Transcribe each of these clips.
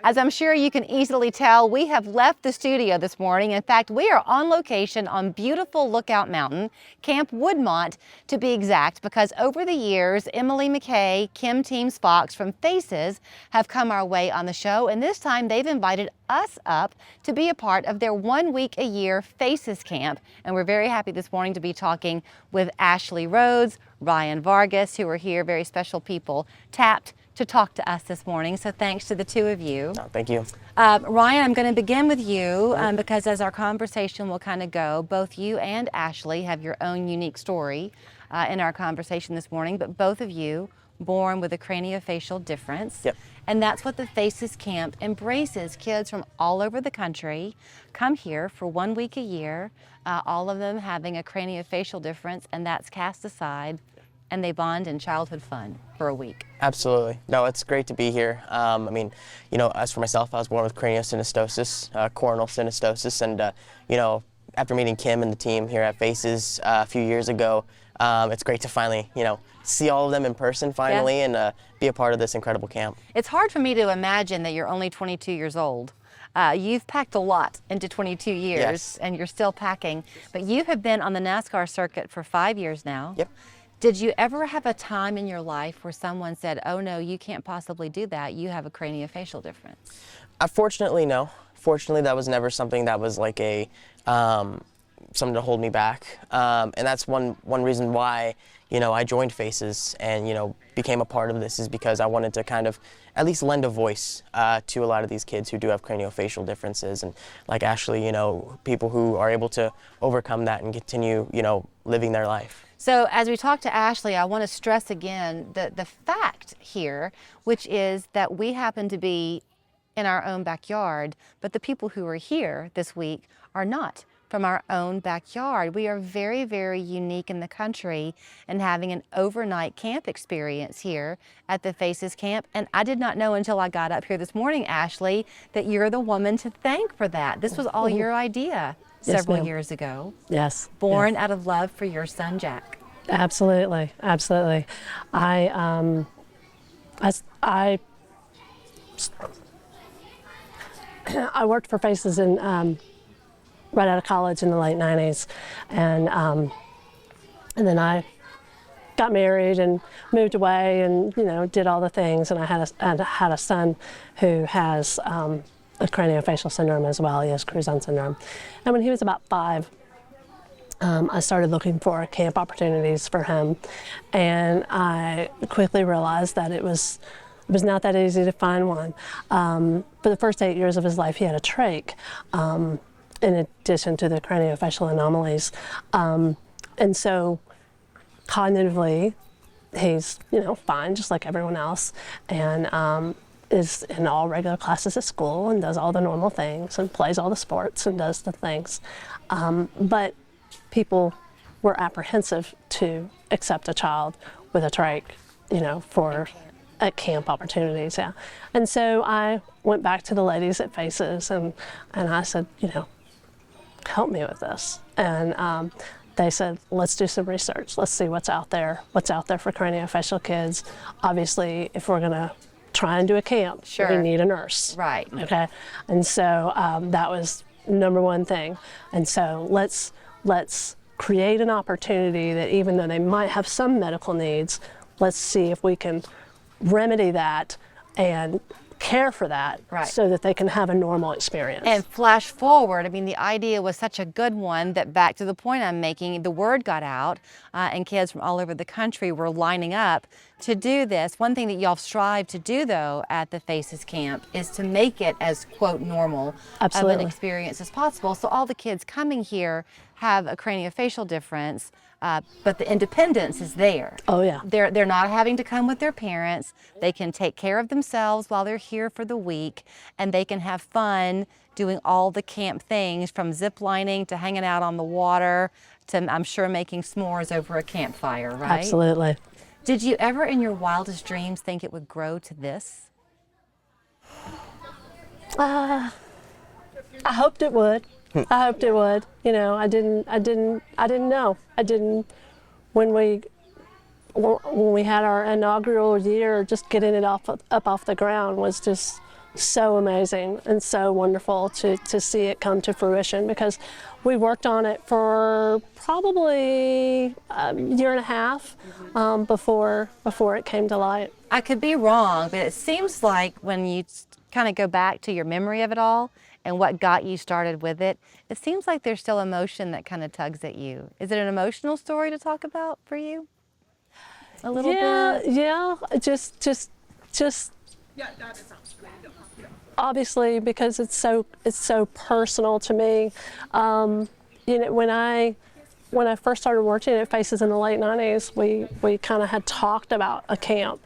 As I'm sure you can easily tell, we have left the studio this morning. In fact, we are on location on beautiful Lookout Mountain, Camp Woodmont to be exact, because over the years, Emily McKay, Kim Teams Fox from Faces have come our way on the show, and this time they've invited us up to be a part of their 1 week a year Faces Camp. And we're very happy this morning to be talking with Ashley Rhodes, Ryan Vargas, who are here, very special people, tapped to talk to us this morning. So thanks to the two of you. Oh, thank you. Ryan, I'm going to begin with you because as our conversation will kind of go, both you and Ashley have your own unique story in our conversation this morning, but both of you born with a craniofacial difference. Yep. And that's what the Faces Camp embraces. Kids from all over the country come here for 1 week a year, all of them having a craniofacial difference, and that's cast aside, and they bond in childhood fun for a week. Absolutely. No, it's great to be here. I mean, you know, as for myself, I was born with craniosynostosis, coronal synostosis, and, you know, after meeting Kim and the team here at Faces a few years ago, it's great to finally, you know, see all of them in person finally and be a part of this incredible camp. It's hard for me to imagine that you're only 22 years old. You've packed a lot into 22 years, Yes. and you're still packing, but you have been on the NASCAR circuit for 5 years now. Yep. Did you ever have a time in your life where someone said, oh no, you can't possibly do that, you have a craniofacial difference? Fortunately, no. Fortunately, that was never something that was like a, something to hold me back. And that's one reason why, you know, I joined Faces and, you know, became a part of this, is because I wanted to kind of at least lend a voice to a lot of these kids who do have craniofacial differences, and like Ashley, you know, people who are able to overcome that and continue, you know, living their life. So as we talk to Ashley, I want to stress again the fact here, which is that we happen to be in our own backyard, but the people who are here this week are not from our own backyard. We are very, very unique in the country in having an overnight camp experience here at the Faces Camp. And I did not know until I got up here this morning, Ashley, that you're the woman to thank for that. This was all your idea several years ago. Yes. Born yes. out of love for your son, Jack. Absolutely, absolutely. I worked for Faces in right out of college in the late '90s, and then I got married and moved away, and you know, did all the things. And I had a son who has a craniofacial syndrome as well. He has Cruzon syndrome, and when he was about 5. I started looking for camp opportunities for him, and I quickly realized that it was not that easy to find one. For the first 8 years of his life, he had a trach, in addition to the craniofacial anomalies, and so cognitively, he's, you know, fine, just like everyone else, and is in all regular classes at school and does all the normal things and plays all the sports and does the things, but people were apprehensive to accept a child with a trach, you know, for camp opportunities, yeah. And so I went back to the ladies at Faces and I said, you know, help me with this. And they said, let's do some research. Let's see what's out there for craniofacial kids. Obviously, if we're gonna try and do a camp, we need a nurse. Right. Okay. And so that was number one thing. And so let's create an opportunity that even though they might have some medical needs, let's see if we can remedy that and care for that, so that they can have a normal experience. And flash forward, I mean, the idea was such a good one that, back to the point I'm making, the word got out and kids from all over the country were lining up to do this. One thing that y'all strive to do, though, at the Faces Camp is to make it as, quote, normal of an experience as possible. So all the kids coming here have a craniofacial difference, but the independence is there. Oh yeah. They're not having to come with their parents. They can take care of themselves while they're here for the week, and they can have fun doing all the camp things, from zip lining to hanging out on the water to, I'm sure, making s'mores over a campfire, right? Absolutely. Did you ever in your wildest dreams think it would grow to this? I hoped it would. I hoped it would. You know, I didn't know. When we had our inaugural year, just getting it up off the ground was just so amazing and so wonderful to see it come to fruition, because we worked on it for probably a year and a half before it came to light. I could be wrong, but it seems like when you kind of go back to your memory of it all and what got you started with it, it seems like there's still emotion that kind of tugs at you. Is it an emotional story to talk about for you? A little bit? Yeah, just obviously, because it's so personal to me. You know, when I first started working at Faces in the late 90s, we kind of had talked about a camp,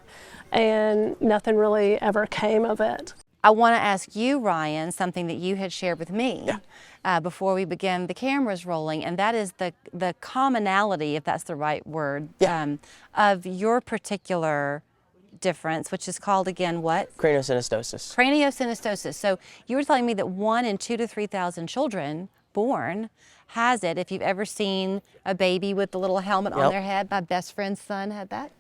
and nothing really ever came of it. I want to ask you, Ryan, something that you had shared with me before we began the cameras rolling, and that is the commonality, if that's the right word, of your particular difference, which is called again what? Craniosynostosis. Craniosynostosis. So you were telling me that 1 in 2,000 to 3,000 children born has it. If you've ever seen a baby with the little helmet on their head, my best friend's son had that.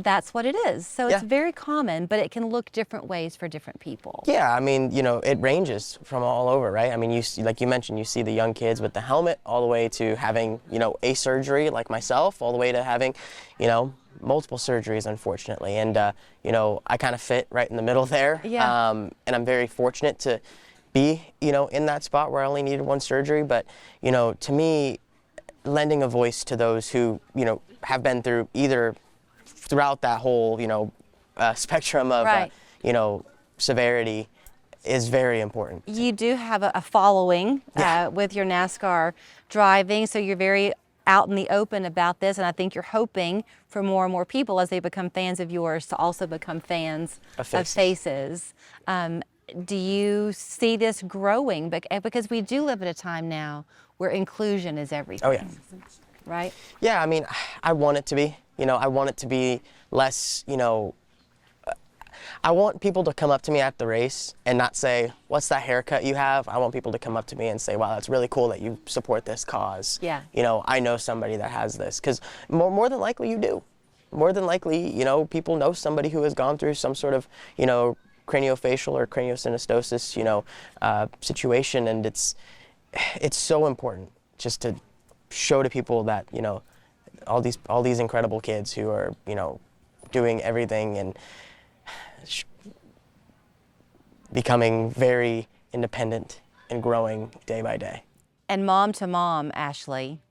That's what it is. So it's very common, but it can look different ways for different people. Yeah, I mean, you know, it ranges from all over, right? I mean, you see, like you mentioned, you see the young kids with the helmet all the way to having, you know, a surgery like myself, all the way to having, you know, multiple surgeries, unfortunately. And, you know, I kind of fit right in the middle there. Yeah. And I'm very fortunate to be, you know, in that spot where I only needed one surgery. But, you know, to me, lending a voice to those who, you know, have been through either throughout that whole, you know, spectrum of, you know, severity is very important. You do have a following with your NASCAR driving, so you're very out in the open about this, and I think you're hoping for more and more people as they become fans of yours to also become fans of Faces. Do you see this growing? Because we do live at a time now where inclusion is everything. Oh, yeah. Right? Yeah, I mean, I want it to be. You know, I want it to be less, you know, I want people to come up to me at the race and not say, what's that haircut you have? I want people to come up to me and say, wow, that's really cool that you support this cause. Yeah. You know, I know somebody that has this. Because more than likely you do. More than likely, you know, people know somebody who has gone through some sort of, you know, craniofacial or craniosynostosis, you know, situation. And it's so important just to show to people that, you know, all these incredible kids who are, you know, doing everything and becoming very independent and growing day by day. And mom to mom, Ashley,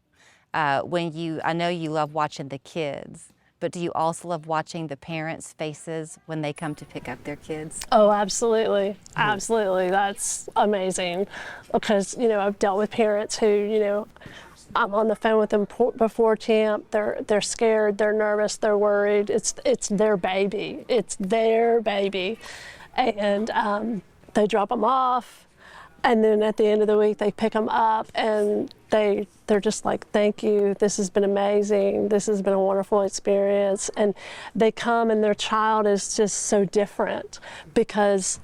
I know you love watching the kids, but do you also love watching the parents' faces when they come to pick up their kids? Oh, absolutely. Absolutely. That's amazing. Because, you know, I've dealt with parents who, you know, I'm on the phone with them before camp. They're scared, they're nervous, they're worried. It's their baby. It's their baby. And they drop them off, and then at the end of the week they pick them up, and they're just like, thank you, this has been amazing, this has been a wonderful experience. And they come and their child is just so different because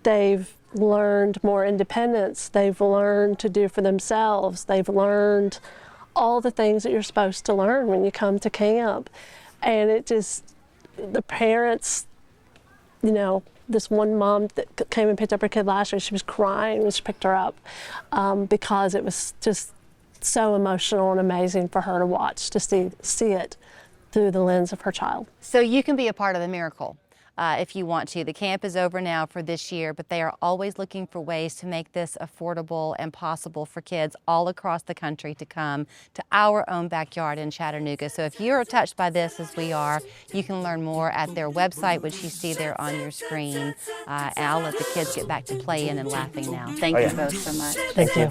they've learned more independence, they've learned to do for themselves, they've learned all the things that you're supposed to learn when you come to camp. And it just, the parents, you know, this one mom that came and picked up her kid last year, she was crying when she picked her up because it was just so emotional and amazing for her to watch, to see it through the lens of her child. So you can be a part of the miracle if you want to. The camp is over now for this year, but they are always looking for ways to make this affordable and possible for kids all across the country to come to our own backyard in Chattanooga. So if you're touched by this as we are, you can learn more at their website, which you see there on your screen. And I'll let the kids get back to playing and laughing now. Thank you both so much. Thank you.